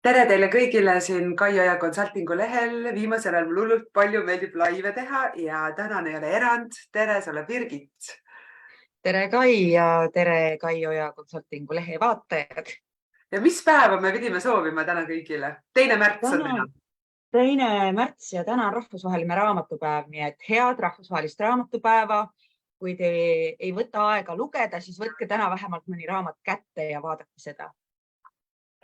Tere teile kõigile siin Kai Oja Consultingu lehel. Viimasel ajal mul hullult palju meeldib laive teha ja tänane ei ole erand. Tere sulle, Birgit. Tere Kai ja tere Kai Oja Consultingu lehe vaatajad. Ja mis päeva me pidime soovima täna kõigile? 2. märts on täna. 2. märts ja täna on rahvusvaheline raamatupäev, nii et head rahvusvahelist raamatupäeva. Kui te ei võta aega lugeda, siis võtke täna vähemalt mõni raamat kätte ja vaadake seda.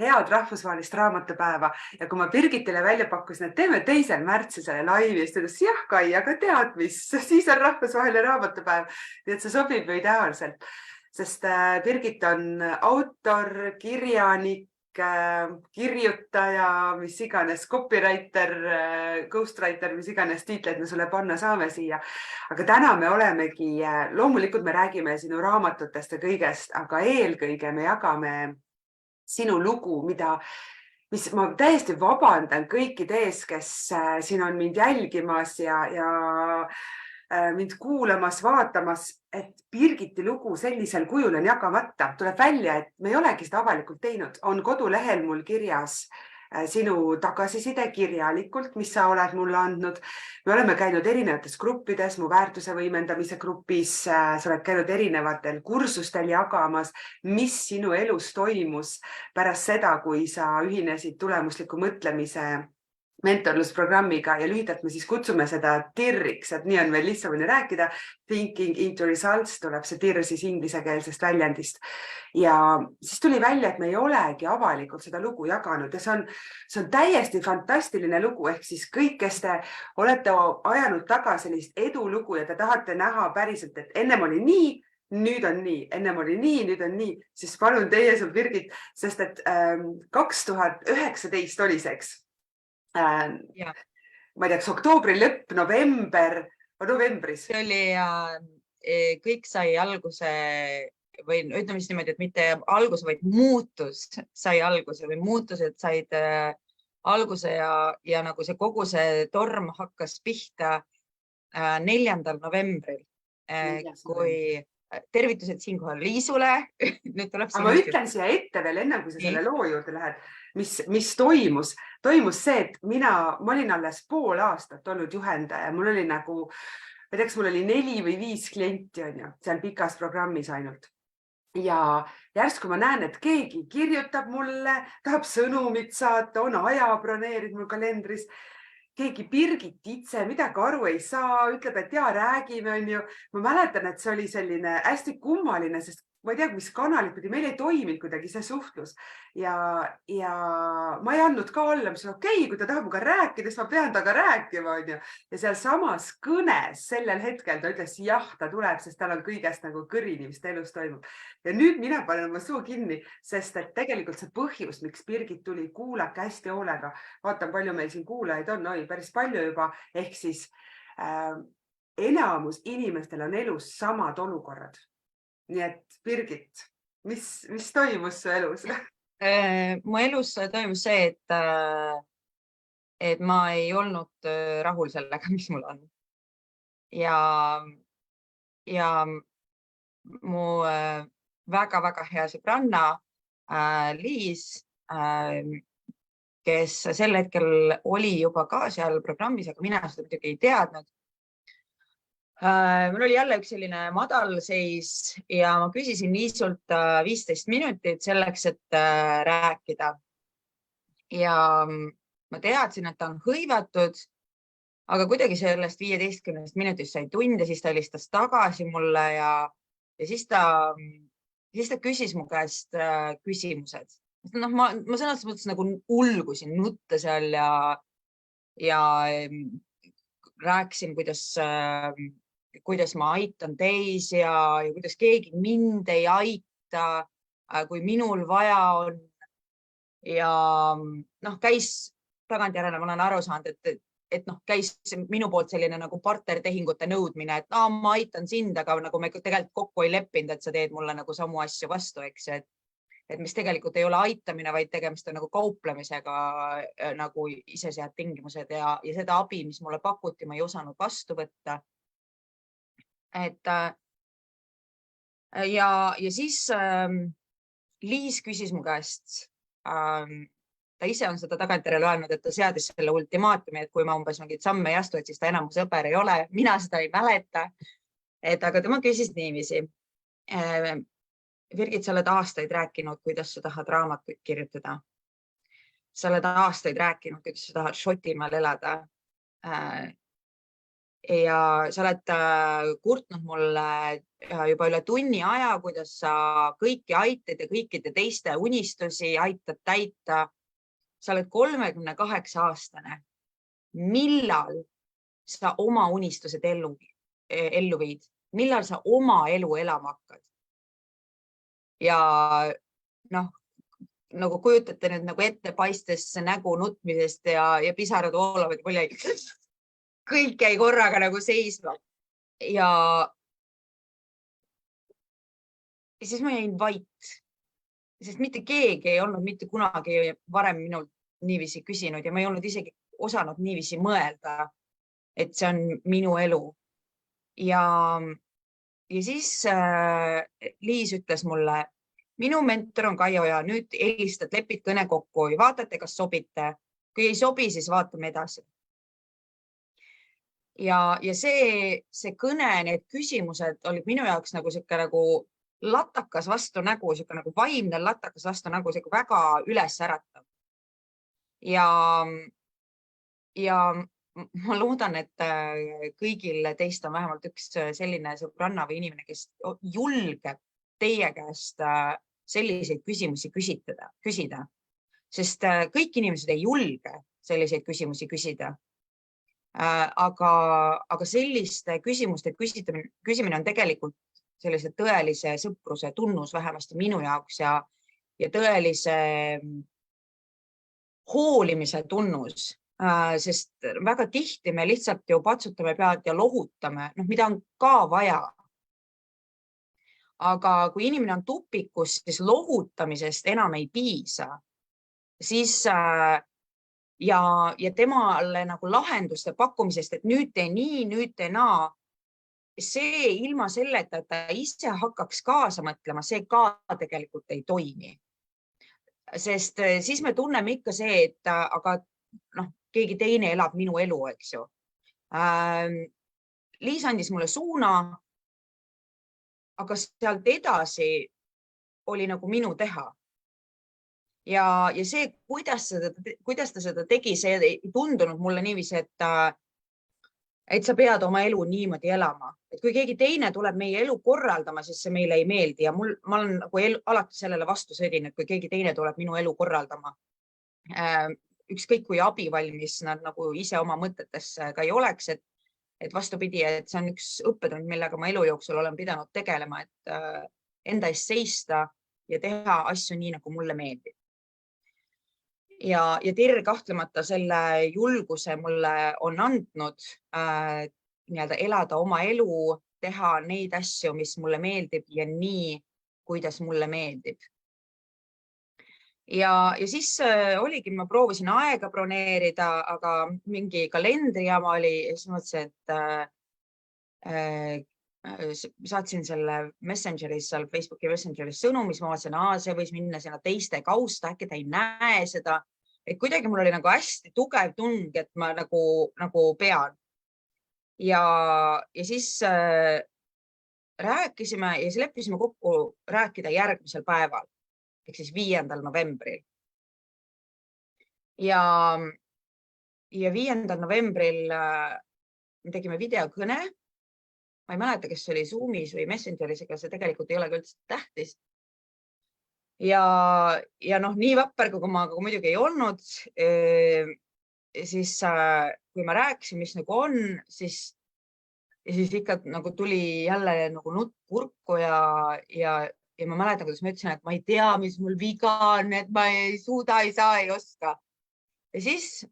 Head rahvusvahelist raamatupäeva. Ja kui ma Birgitile välja pakkusin, et teeme 2. märtsi selle laivi, siis ta ütles, jah Kai, aga tead mis, siis on rahvusvaheline raamatupäev. Nii et see sobib ju ideaalselt, sest Birgit on autor, kirjanik, kirjutaja, mis iganes, copywriter, ghostwriter, mis iganes tiitleid me sulle panna saame siia. Aga täna me olemegi, loomulikult me räägime sinu raamatutest ja kõigest, aga eelkõige me jagame sinu lugu, mis ma täiesti vabandan kõikide ees, kes siin on mind jälgimas ja mind kuulamas, vaatamas, et Birgiti lugu sellisel kujul on jagamata. Tuleb välja, et me ei olegi seda avalikult teinud. On kodulehel mul kirjas sinu tagasiside kirjalikult, mis sa oled mulle andnud. Me oleme käinud erinevates gruppides, mu väärtuse võimendamise grupis, sa oled käinud erinevatel kursustel jagamas, mis sinu elus toimus pärast seda, kui sa ühinesid tulemusliku mõtlemise mentorlusprogrammiga ja lühidalt me siis kutsume seda TIR-iks, et nii on veel lihtsamini rääkida. Thinking into results tuleb see TIR siis inglisekeelsest väljendist. Ja siis tuli välja, et me ei olegi avalikult seda lugu jaganud ja see on täiesti fantastiline lugu. Ehk siis kõik, kes te olete ajanud taga sellist edulugu ja te tahate näha päriselt, et ennem oli nii, nüüd on nii, ennem oli nii, nüüd on nii, siis palun teie sul Birgit, sest et 2019 oli see, eks? Ma ei tea, oktoobri lõpp, novembris. See oli ja kõik sai alguse või ütleme siis niimoodi, et mitte alguse, vaid muutus sai alguse või muutused said alguse ja nagu see kogu see torm hakkas pihta 4. novembril, kui tervitused siinkohal Liisule. Aga ma ütlen siia ette veel enne, kui sa selle loo juurde lähed, mis toimus. Toimus see, et ma olin alles pool aastat olnud juhendaja. Mul oli nagu, ma teaks, mul oli 4 või 5 klienti on ju, seal pikas programmis ainult. Ja järsku ma näen, et keegi kirjutab mulle, tahab sõnumit saata, on aja broneerid mul kalendris. Keegi Birgit itse midagi aru ei saa, ütleb, et jaa, räägime, on ju. Ma mäletan, et see oli selline hästi kummaline, sest ma ei tea, mis kanalit pidi, meil ei toiminud kuidagi see suhtlus. Ja ma ei andnud ka olla, mis on okei, kui ta tahab ka rääkida, siis ma pean taga rääkima, on ju. Ja seal samas kõnes sellel hetkel ta ütles, jah, ta tuleb, sest tal on kõigest nagu kõrini, mis ta elus toimub. Ja nüüd mina panen oma suu kinni, sest et tegelikult see põhjus, miks Birgit tuli, kuulake hästi hoolega. Vaatan, palju meil siin kuulajaid on, päris palju juba. Ehk siis enamus inimestel on elus samad olukorrad. Nii et Birgit, mis toimus su elus? Mu elus toimus see, et ma ei olnud rahul sellega, mis mul on. Ja mu väga-väga hea sõbranna Liis, kes sel hetkel oli juba ka seal programmis, aga mina seda muidugi ei teadnud. Mul oli jälle üks selline madalseis ja ma küsisin Liisult 15 minutit selleks, et rääkida. Ja ma teadsin, et ta on hõivatud, aga kuidagi sellest 15 minutist sai tund ja siis ta helistas tagasi mulle ja siis ta küsis mu käest küsimused. Ma sõnas mõttes nagu ulgusin nutta seal ja rääkisin, kuidas ma aitan teisi ja kuidas keegi mind ei aita, kui minul vaja on. Ja käis tagantjärele, ma olen aru saanud, et käis minu poolt selline nagu partnertehingute nõudmine, et ma aitan sind, aga nagu me tegelikult kokku ei leppinud, et sa teed mulle nagu samu asju vastu, eks, et mis tegelikult ei ole aitamine, vaid tegemist on nagu kauplemisega, nagu ise sead tingimused ja seda abi, mis mulle pakuti, ma ei osanud vastu võtta. Ja siis Liis küsis mu käest, ta ise on seda tagantjärele öelnud, et ta seadis selle ultimaatumi, et kui ma umbes mingit samme ei astu, et siis ta enam mu sõber ei ole. Mina seda ei mäleta. Aga tema küsis niiviisi. Virgit, sa oled aastaid rääkinud, kuidas sa tahad raamatut kirjutada. Sa oled aastaid rääkinud, kuidas sa tahad Šotimaal elada. Ja sa oled kurtnud mulle juba üle tunni aja, kuidas sa kõiki aitad ja kõikide teiste unistusi aitad täita. Sa oled 38-aastane. Millal sa oma unistused ellu viid? Millal sa oma elu elama hakkad? Ja noh, nagu kujutate nüüd nagu ette paistes nägu nutmisest ja pisarad voolavad, mul jäi kõik jäi korraga nagu seisma. Ja siis ma jäin vait, sest mitte keegi ei olnud mitte kunagi varem minult niiviisi küsinud ja ma ei olnud isegi osanud niiviisi mõelda, et see on minu elu. Ja siis Liis ütles mulle, minu mentor on Kai Oja, nüüd helistad, lepid kõne kokku ja vaatate, kas sobite. Kui ei sobi, siis vaatame edasi. Ja see kõne, need küsimused olid minu jaoks nagu siuke nagu latakas vastu nägu, siuke nagu vaimne latakas vastu nägu, siuke väga üles äratav. Ja ma loodan, et kõigil teist on vähemalt üks selline sõbranna või inimene, kes julgeb teie käest selliseid küsimusi küsida, sest kõik inimesed ei julge selliseid küsimusi küsida. Aga selliste küsimuste küsimine on tegelikult sellise tõelise sõpruse tunnus vähemasti minu jaoks ja tõelise hoolimise tunnus. Sest väga tihti me lihtsalt ju patsutame pead ja lohutame, mida on ka vaja. Aga kui inimene on tupikus, siis lohutamisest enam ei piisa. Siis ja temale nagu lahenduste pakkumisest, et nüüd tee nii, nüüd tee naa. See ilma selleta, et ta ise hakkaks kaasa mõtlema, see ka tegelikult ei toimi. Sest siis me tunneme ikka see, et aga keegi teine elab minu elu, eks ju. Liis andis mulle suuna, aga sealt edasi oli nagu minu teha. Ja see, kuidas ta seda tegi, see ei tundunud mulle niiviisi, et sa pead oma elu niimoodi elama. Et kui keegi teine tuleb meie elu korraldama, siis see meile ei meeldi ja ma olen nagu alati sellele vastu sõdin, et kui keegi teine tuleb minu elu korraldama, ükskõik kui abivalmis nad nagu ise oma mõtetesse ka ei oleks, et vastupidi, et see on üks õppetund, millega ma elu jooksul olen pidanud tegelema, et enda eest seista ja teha asju nii, nagu mulle meeldib. Ja Tir kahtlemata selle julguse mulle on andnud elada oma elu, teha neid asju, mis mulle meeldib ja nii, kuidas mulle meeldib. Ja siis oligi, ma proovisin aega broneerida, aga mingi kalendrijama oli, siis mõtlesin, et saatsin selle Messengeris, seal Facebooki Messengeris sõnumis, ma vaatasin, see võis minna sinna teiste kausta, äkki ta ei näe seda. Et kuidagi mul oli nagu hästi tugev tung, et ma nagu pean. Ja siis rääkisime ja siis leppisime kokku rääkida järgmisel päeval. Ehk siis 5. novembril. Ja 5. novembril me tegime videokõne. Ma ei mäleta, kes oli Zoomis või Messengeris, ega see tegelikult ei ole üldse tähtis. Ja nii vapper, kui ma muidugi ei olnud, siis kui ma rääkisin, mis nagu on, siis ikka nagu tuli jälle nagu nutt kurku ja ma mäletan, kuidas ma ütlesin, et ma ei tea, mis mul viga on, et ma ei suuda, ei saa, ei oska. Ja siis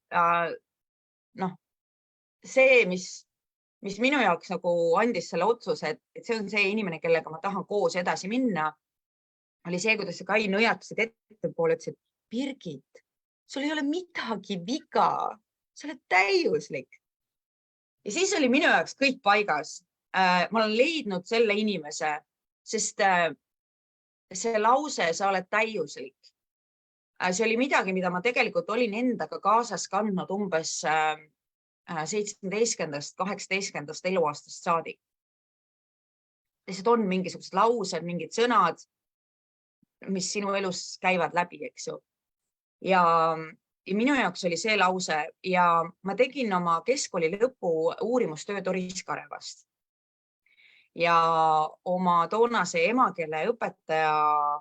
see, mis minu jaoks nagu andis selle otsuse, et see on see inimene, kellega ma tahan koos edasi minna, oli see, kuidas Kai nõjatasid ette poole, ütles, et Birgit, sul ei ole midagi viga, sa oled täiuslik. Ja siis oli minu jaoks kõik paigas. Ma olen leidnud selle inimese, sest see lause, sa oled täiuslik, see oli midagi, mida ma tegelikult olin endaga kaasas kandnud umbes 17-18 eluaastast saadik. Lihtsalt on mingisugused laused, mingid sõnad, mis sinu elus käivad läbi, eks ju. Ja minu jaoks oli see lause ja ma tegin oma keskkooli lõpu uurimustöö Doris Karevast. Ja oma toonase emakeele õpetaja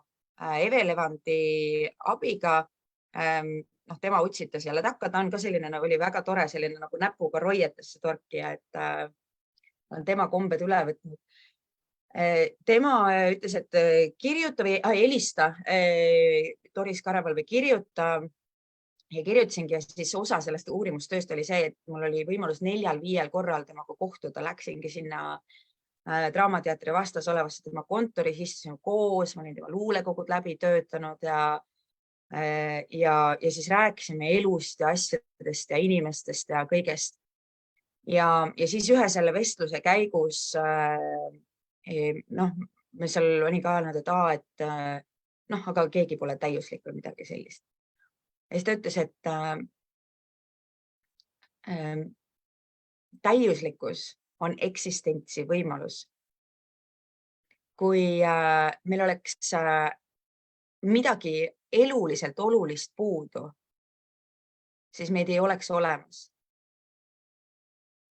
Eve Levandi abiga, tema utsitas jälle takka, ta on ka selline, oli väga tore, selline nagu näpuga roietesse torkija, et on tema kombed üle võtnud. Tema ütles, et kirjuta või helista Doris Kareval või kirjuta ja kirjutasingi ja siis osa sellest uurimustööst oli see, et mul oli võimalus 4-5 korral temaga kohtuda, läksingi sinna Draamateatri vastas olevasse tema kontoris, istusime koos, ma olin tema luulekogud läbi töötanud ja siis rääkisime elust ja asjadest ja inimestest ja kõigest. Ja siis ühe selle vestluse käigus me seal oli ka öelnud, et aga keegi pole täiuslik või midagi sellist. Ja siis ta ütles, et täiuslikkus on eksistentsi võimalus. Kui meil oleks midagi eluliselt olulist puudu, siis meid ei oleks olemas.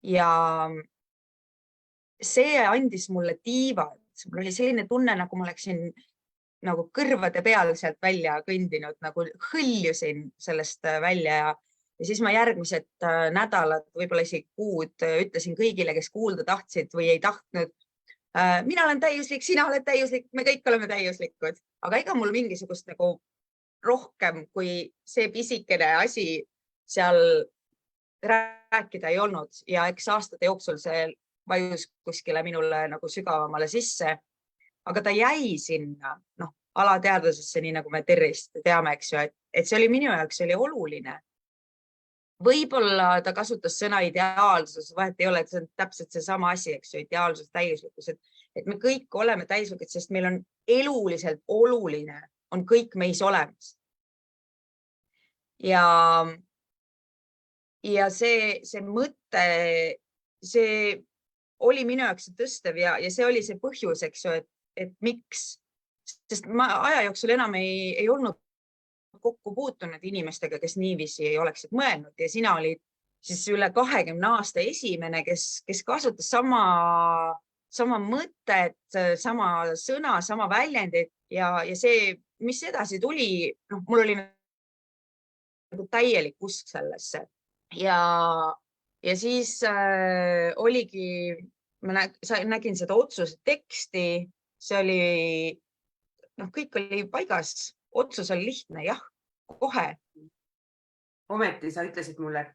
Ja see andis mulle tiivad. Mul oli selline tunne, nagu ma oleksin nagu kõrvade peal sealt välja kõndinud, nagu hõljusin sellest välja ja siis ma järgmised nädalad, võib-olla isegi kuud ütlesin kõigile, kes kuulda tahtsid või ei tahtnud. Mina olen täiuslik, sina oled täiuslik, me kõik oleme täiuslikud. Aga ega mul mingisugust nagu rohkem kui see pisikene asi seal rääkida ei olnud. Ja eks aastate jooksul see vajus kuskile minule nagu sügavamale sisse. Aga ta jäi sinna alateadvusesse, nii nagu me Terrist teame, eks ju, et see oli minu jaoks oli oluline. Võib-olla ta kasutas sõna ideaalsus, vahet ei ole, et see on täpselt see sama asi, eks ju, ideaalsus, täiuslikkus, et me kõik oleme täiuslikud, sest meil on eluliselt oluline, on kõik meis olemas. Ja see mõte, see oli minu jaoks tõstev ja see oli see põhjus, eks ju, et miks, sest ma aja jooksul enam ei olnud kokku puutunud inimestega, kes niiviisi ei oleksid mõelnud ja sina olid siis üle 20 aasta esimene, kes kasutas sama mõtet, sama sõna, sama väljendit ja see, mis edasi tuli, mul oli täielik usk sellesse ja siis oligi, ma nägin seda otsuse teksti, see oli, kõik oli paigas, otsus oli lihtne, jah, kohe. Ometi sa ütlesid mulle, et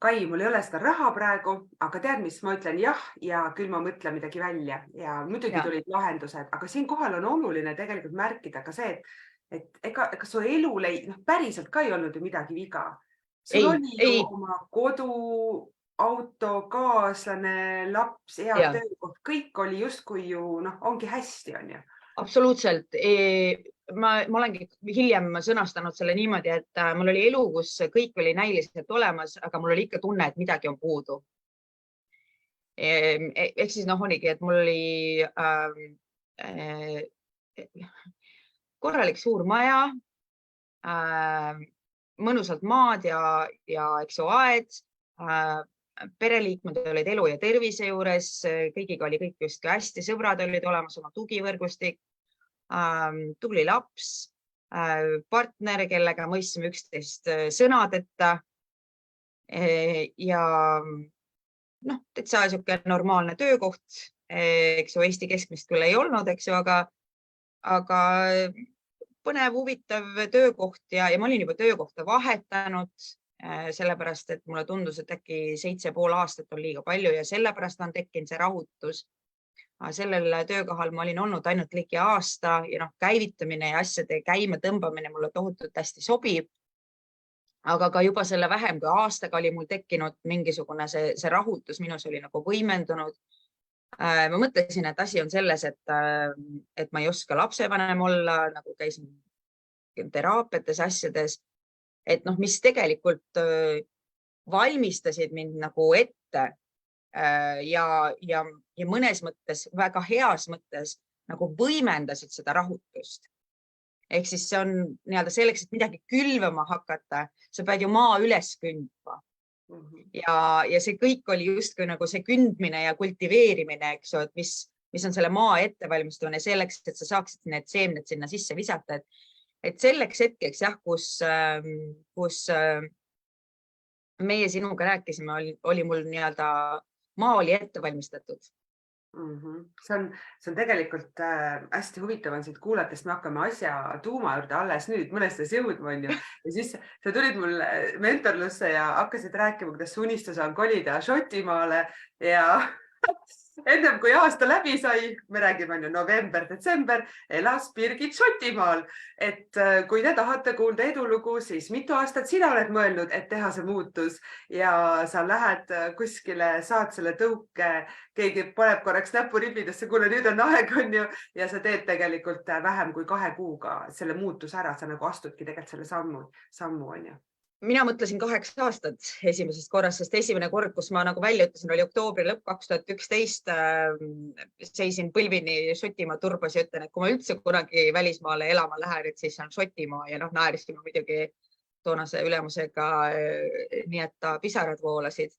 Kai, mul ei ole seda raha praegu, aga tead, mis ma ütlen jah ja küll ma mõtlen midagi välja ja muidugi tulid lahendused, aga siinkohal on oluline tegelikult märkida ka see, et ega su elul päriselt ka ei olnud ju midagi viga. Sul oli ju oma kodu, auto, kaaslane, laps, hea töökoht, kõik oli justkui ju, ongi hästi, on ju. Absoluutselt. Ma olengi hiljem sõnastanud selle niimoodi, et mul oli elu, kus kõik oli näiliselt olemas, aga mul oli ikka tunne, et midagi on puudu. Ehk siis oligi, et mul oli korralik suur maja, mõnusalt maad ja eks ju aed, pereliikmed olid elu ja tervise juures, kõigiga oli kõik just hästi, sõbrad olid olemas, oma tugivõrgustik, tubli laps, partner, kellega mõistsime üksteist sõnadeta ja täitsa siuke normaalne töökoht, eks ju, Eesti keskmist küll ei olnud, eks ju, aga põnev, huvitav töökoht ja ma olin juba töökohta vahetanud, sellepärast, et mulle tundus, et äkki 7,5 aastat on liiga palju ja sellepärast on tekkinud see rahutus. Sellel töökohal ma olin olnud ainult ligi aasta ja käivitamine ja asjade käima tõmbamine mulle tohutult hästi sobib. Aga ka juba selle vähem kui aastaga oli mul tekkinud mingisugune see rahutus, minus oli nagu võimendunud. Ma mõtlesin, et asi on selles, et ma ei oska lapsevanem olla, nagu käisin teraapiates, asjades, et noh, mis tegelikult valmistasid mind nagu ette ja mõnes mõttes, väga heas mõttes nagu võimendasid seda rahutust. Ehk siis see on nii-öelda selleks, et midagi külvama hakata, sa pead ju maa üles kündma. Ja see kõik oli justkui nagu see kündmine ja kultiveerimine, eks ju, et mis on selle maa ettevalmistamine selleks, et sa saaksid need seemned sinna sisse visata. Et selleks hetkeks, jah, kus meie sinuga rääkisime, oli mul nii-öelda maa oli ette valmistatud. See on tegelikult hästi huvitav on siit kuulates, me hakkame asja tuuma juurde alles nüüd mõnestes jõudma, on ju. Ja siis sa tulid mul mentorlusse ja hakkasid rääkima, kuidas su unistus on kolida Šotimaale ja ennem kui aasta läbi sai, me räägime on ju november, detsember, elas Birgit Šotimaal. Et kui te tahate kuulda edulugu, siis mitu aastat sina oled mõelnud, et teha see muutus ja sa lähed kuskile, saad selle tõuke, keegi paneb korraks näpu ribidesse, kuule nüüd on aeg, on ju, ja sa teed tegelikult vähem kui 2 kuuga selle muutus ära, sa nagu astudki tegelikult selle sammu, on ju. Mina mõtlesin 8 aastat esimesest korrast, sest esimene kord, kus ma nagu välja ütlesin, oli oktoobri lõpp 2011. Seisin põlvini Šotimaa turbas ja ütlen, et kui ma üldse kunagi välismaale elama lähen, et siis on Šotimaa ja naerisin ma muidugi toonase ülemusega, nii et ta pisarad voolasid.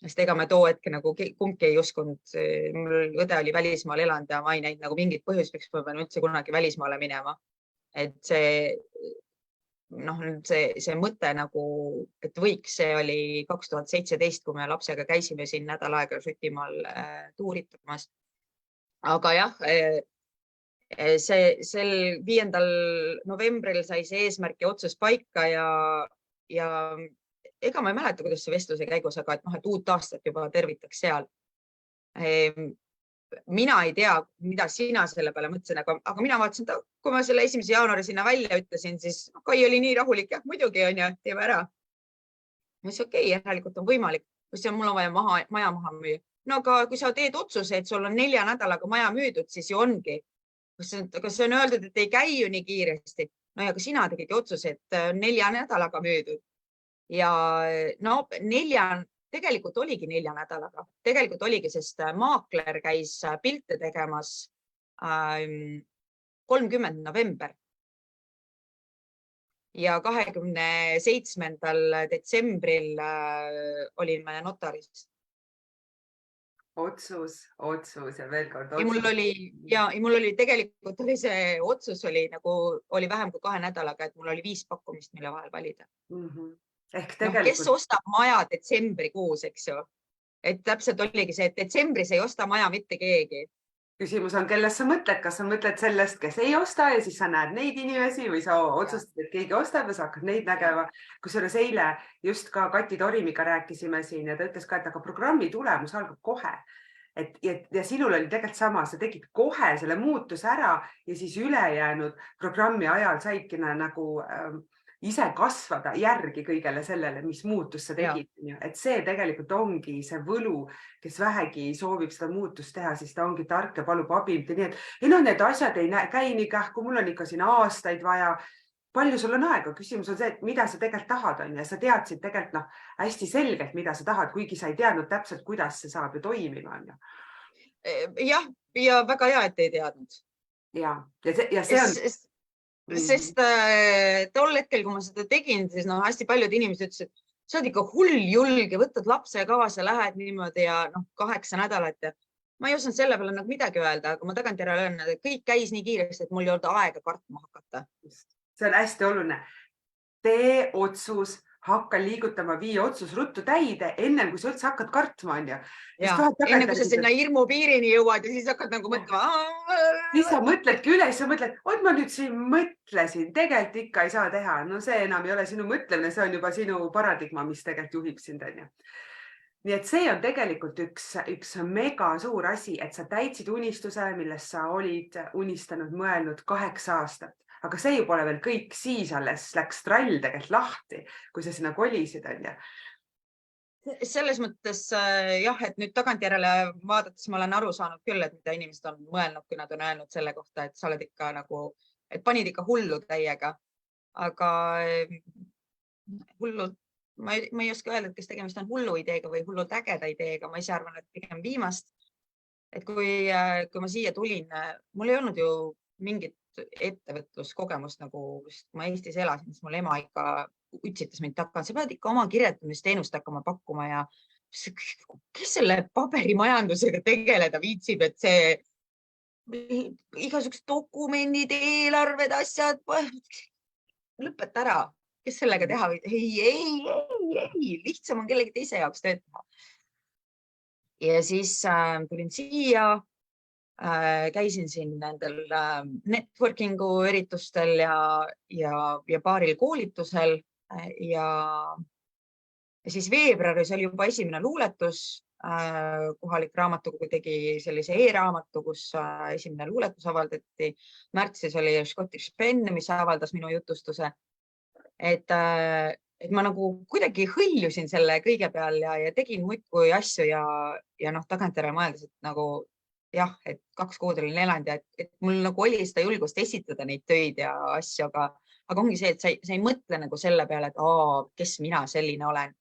Sest ega me too hetke nagu kumbki ei uskunud. Mul õde oli välismaal elanud ja ma ei näinud nagu mingit põhjust, miks ma pean üldse kunagi välismaale minema. Et see mõte nagu, et võiks, see oli 2017, kui me lapsega käisime siin nädal aega Šotimaal tuuritamas. Aga jah, sel 5. novembril sai see eesmärk ja otsus paika ja ega ma ei mäleta, kuidas see vestluse käigus, aga et uut aastat juba tervitaks seal. Mina ei tea, mida sina selle peale mõtlesin, aga mina vaatasin, kui ma selle 1. jaanuari sinna välja ütlesin, siis Kai oli nii rahulik, jah, muidugi on ja teeme ära. Ma ütlesin, okei, järelikult on võimalik, kus mul on vaja maja maha müüa. No aga kui sa teed otsuse, et sul on 4 nädalaga maja müüdud, siis ju ongi. Kas see on öeldud, et ei käi ju nii kiiresti? No ja ka sina tegid otsuse, et 4 nädalaga müüdud. Ja no tegelikult oligi 4 nädalaga. Tegelikult oligi, sest maakler käis pilte tegemas 30. november. Ja 27. detsembril olime notaris. Otsus ja veel kord otsus. Ja mul oli tegelikult see otsus oli vähem kui 2 nädalaga, et mul oli 5 pakkumist, mille vahel valida. Kes ostab maja detsembrikuus, eks ju? Et täpselt oligi see, et detsembris ei osta maja mitte keegi. Küsimus on, kellest sa mõtled, kas sa mõtled sellest, kes ei osta ja siis sa näed neid inimesi või sa otsustad, et keegi ostab ja sa hakkad neid nägema. Kusjuures eile just ka Kati Torimiga rääkisime siin ja ta ütles ka, et aga programmi tulemus algab kohe. Ja sinul oli tegelikult sama, sa tegid kohe selle muutuse ära ja siis ülejäänud programmi ajal saidki nagu ise kasvada järgi kõigele sellele, mis muutus sa tegid. Et see tegelikult ongi see võlu, kes vähegi soovib seda muutust teha, siis ta ongi tark ja palub abi. Nii et need asjad ei käi nii kähku, mul on ikka siin aastaid vaja. Palju sul on aega? Küsimus on see, et mida sa tegelikult tahad on ja sa teadsid tegelikult hästi selgelt, mida sa tahad, kuigi sa ei teadnud täpselt, kuidas see saab ja toimima on. Jah, ja väga hea, et ei teadnud. Ja see on... Sest tol hetkel, kui ma seda tegin, siis hästi paljud inimesed ütlesid, et sa oled ikka hull julge, võtad lapse kaasa, lähed niimoodi ja 8 nädalat. Ja ma ei osanud selle peale midagi öelda, aga ma tagantjärele olen, et kõik käis nii kiiresti, et mul ei olnud aega kartma hakata. See on hästi oluline. Tee otsus, hakka liigutama, vii otsus ruttu täide, ennem kui sa üldse hakkad kartma. Enne kui sa sinna hirmu piirini jõuad ja siis hakkad mõtlema. Siis sa mõtledki üle, siis sa mõtled, ma nüüd siin mõtlesin, tegelikult ikka ei saa teha. No see enam ei ole sinu mõtlemine, see on juba sinu paradigma, mis tegelikult juhib sind. Nii et see on tegelikult üks mega suur asi, et sa täitsid unistuse, millest sa olid unistanud, mõelnud 8 aastat. Aga see ju pole veel kõik, siis alles läks trall tegelikult lahti, kui sa sinna kolisid. Selles mõttes jah, et nüüd tagantjärele vaadates ma olen aru saanud küll, et mida inimesed on mõelnud, kui nad on öelnud selle kohta, et sa oled ikka et panid ikka hullu täiega. aga hullult, ma ei oska öelda, et kas tegemist on hullu ideega või hullult ägeda ideega. Ma ise arvan, et pigem viimast. Et kui ma siia tulin, mul ei olnud ju mingit ettevõtluskogemust, nagu kui ma Eestis elasin, siis mul ema ikka utsitas mind takka, sa pead ikka oma kirjutamisteenust hakkama pakkuma ja kes selle paberimajandusega tegeleda viitsib, et see igasugused dokumendid, eelarved, asjad, lõpeta ära, kes sellega teha või? Ei, lihtsam on kellegi teise jaoks tööd teha. Ja siis tulin siia, käisin siin nendel networkingu üritustel ja paaril koolitusel ja siis veebruaris oli juba esimene luuletus. Kohalik raamatukogu tegi sellise e-raamatu, kus esimene luuletus avaldati. Märtsis oli Scottish Pen, mis avaldas minu jutustuse. Et ma nagu kuidagi hõljusin selle kõige peal ja tegin muidkui asju ja tagantjärele mõeldes, et nagu jah, et 2 kuud olin elanud ja et mul nagu oli seda julgust esitada neid töid ja asju, aga ongi see, et sa ei mõtle nagu selle peale, et kes mina selline olen.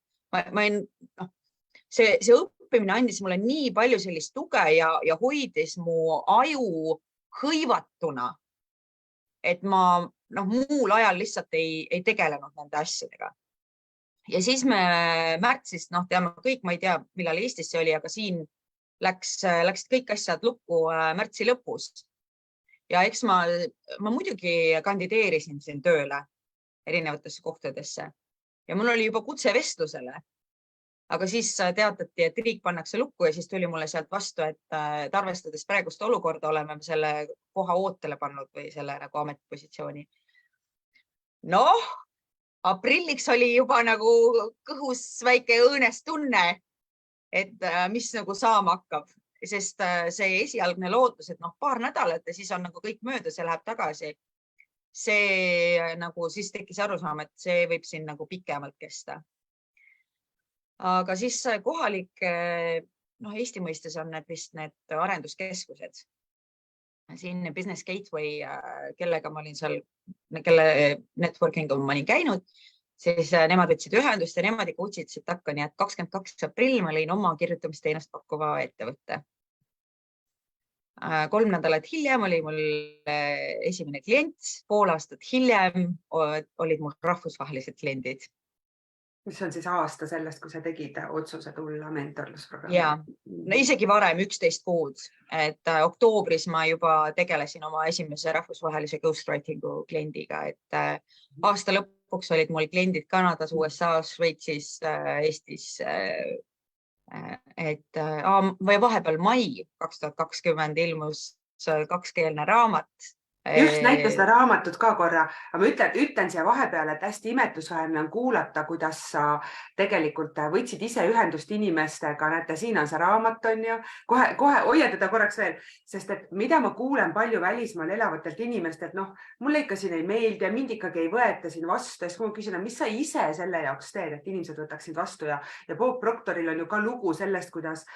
See õppimine andis mulle nii palju sellist tuge ja hoidis mu aju hõivatuna, et ma muul ajal lihtsalt ei tegelenud nende asjadega. Ja siis me märtsis, teame kõik, ma ei tea, millal Eestis see oli, aga siin läksid kõik asjad lukku märtsi lõpus. Ja eks ma muidugi kandideerisin siin tööle erinevatesse kohtadesse ja mul oli juba kutsevestlusele. Aga siis teatati, et riik pannakse lukku ja siis tuli mulle sealt vastu, et arvestades praegust olukorda oleme selle koha ootele pannud või selle nagu ametipositsiooni. Aprilliks oli juba nagu kõhus väike õõnes tunne, et mis nagu saama hakkab, sest see esialgne lootus, et paar nädalat ja siis on nagu kõik möödas ja läheb tagasi. See nagu siis tekkis arusaam, et see võib siin nagu pikemalt kesta. Aga siis kohalik, Eesti mõistes on need vist need arenduskeskused. Siin Business Gateway, kellega ma olin seal, kelle networkingu ma olin käinud, siis nemad võtsid ühendust ja nemad ikka utsitasid takka, nii et 22. aprill ma lõin oma kirjutamisteenust pakkuva ettevõtte. 3 nädalat hiljem oli mul esimene klient, pool aastat hiljem olid mul rahvusvahelised kliendid. Mis on siis aasta sellest, kui sa tegid otsuse tulla mentorlusprogrammi? Ja, isegi varem 11 kuud, et oktoobris ma juba tegelesin oma esimese rahvusvahelise ghostwritingu kliendiga, et aasta lõpuks olid mul kliendid Kanadas, USA-s, Šveitsis, Eestis. Või vahepeal mai 2020 ilmus 2-keelne raamat. Just näita seda raamatut ka korra, aga ma ütlen siia vahepeale, et hästi imetlusväärne on kuulata, kuidas sa tegelikult võtsid ise ühendust inimestega, näete, siin on see raamat, on ju, kohe hoia teda korraks veel, sest et mida ma kuulen palju välismaal elavatelt inimestelt, mulle ikka siin ei meeldi ja mind ikkagi ei võeta siin vastu, ja siis kui ma küsin, mis sa ise selle jaoks teed, et inimesed võtaksid vastu ja Bob Proctoril on ju ka lugu sellest, kuidas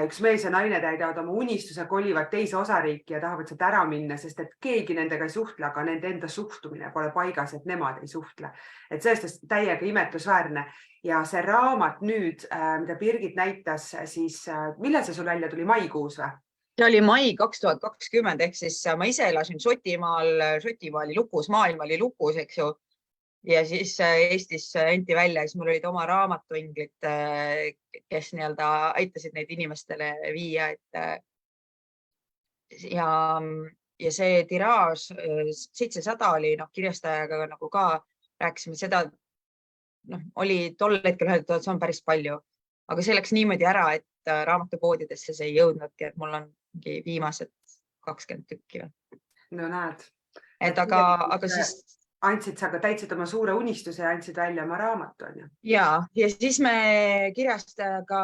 üks mees ja naine täidavad oma unistuse, kolivad teise osariiki ja tahavad sealt ära minna, sest et keegi nendega ei suhtle, aga nende enda suhtumine pole paigas, et nemad ei suhtle. Et sellest täiega imetlusväärne. Ja see raamat nüüd, mida Birgit näitas, siis millal see sul välja tuli, maikuus või? See oli mai 2020, ehk siis ma ise elasin Šotimaal, Šotimaa oli lukus, maailma oli lukus, eks ju. Ja siis Eestis enti välja, siis mul olid oma raamatuinglid, kes aitasid neid inimestele viia, ja see tiraaž 700 oli kirjastajaga nagu ka rääkisime seda, oli tol hetkel öeldud, et see on päris palju, aga see läks niimoodi ära, et raamatupoodidesse see ei jõudnudki, et mul on viimased 20 tükki. No näed. Et aga siis sa ka täitsid oma suure unistuse ja andsid välja oma raamatu, on ju? Ja siis me kirjastajaga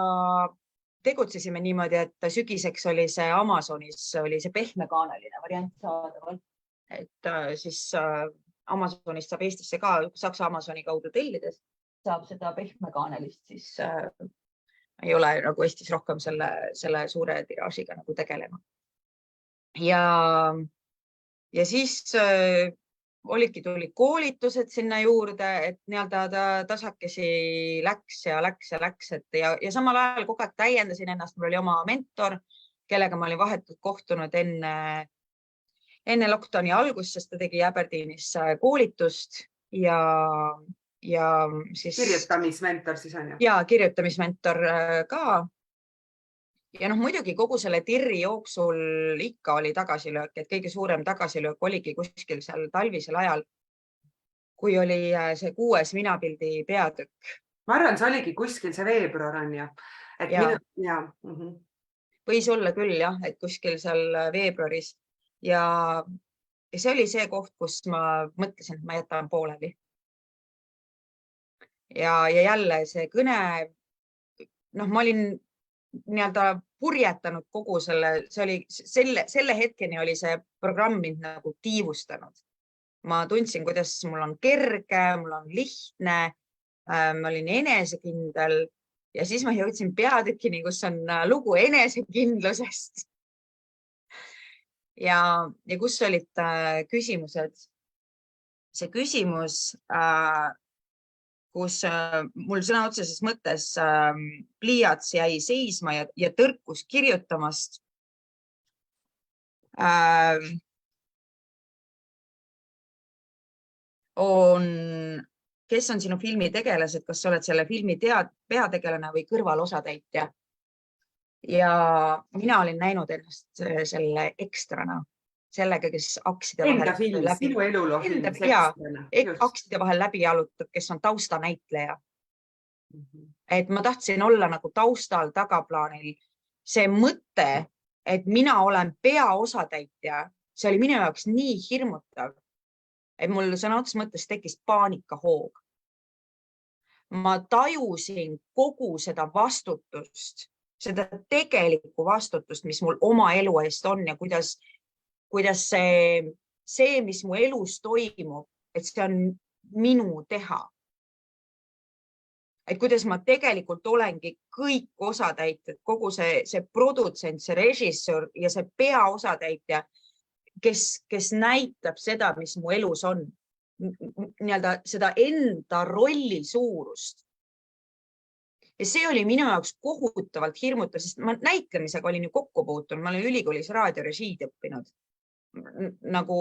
tegutsesime niimoodi, et sügiseks oli see Amazonis, oli see pehmekaaneline variant saadaval. Et siis Amazonist saab Eestisse ka Saksa Amazoni kaudu tellides, saab seda pehmekaanelist, siis ei ole nagu Eestis rohkem selle suure tiraažiga nagu tegelema. Ja siis tulid koolitused sinna juurde, et nii-öelda tasakesi läks, et samal ajal kogu aeg täiendasin ennast. Mul oli oma mentor, kellega ma olin vahetult kohtunud enne lockdowni algust, sest ta tegi Aberdeenis koolitust ja siis. Kirjutamismentor siis on ju? Ja kirjutamismentor ka. Ja muidugi kogu selle tirri jooksul ikka oli tagasilöök, et kõige suurem tagasilöök oligi kuskil seal talvisel ajal, kui oli see 6. minapildi peatükk. Ma arvan, see oligi kuskil see veebruar on ju. Võis olla küll jah, et kuskil seal veebruaris ja see oli see koht, kus ma mõtlesin, et ma jätan pooleli. Ja jälle see kõne, ma olin nii-öelda purjetanud kogu selle hetkeni oli see programm mind nagu tiivustanud. Ma tundsin, kuidas mul on kerge, mul on lihtne, ma olin enesekindel ja siis ma jõudsin peatükini, kus on lugu enesekindlusest. Ja kus olid küsimused. See küsimus, kus mul sõna otseses mõttes pliiats jäi seisma ja tõrkus kirjutamast. Kes on sinu filmi tegelased, kas sa oled selle filmi peategelane või kõrvalosatäitja? Ja mina olin näinud ennast selle ekstrana, sellega, kes akside vahel läbi jalutab, kes on taustanäitleja. Et ma tahtsin olla nagu taustal tagaplaanil. See mõte, et mina olen peaosatäitja, see oli minu jaoks nii hirmutav, et mul sõna otseses mõttes tekkis paanikahoog. Ma tajusin kogu seda vastutust, seda tegelikku vastutust, mis mul oma elu eest on ja kuidas see, mis mu elus toimub, et see on minu teha. Et kuidas ma tegelikult olengi kõik osatäitjad, kogu see produtsent, see režissöör ja see peaosatäitja, kes näitab seda, mis mu elus on, nii-öelda seda enda rolli suurust. Ja see oli minu jaoks kohutavalt hirmutav, sest ma näitlemisega olin ju kokku puutunud, ma olin ülikoolis raadiorežiid õppinud. Nagu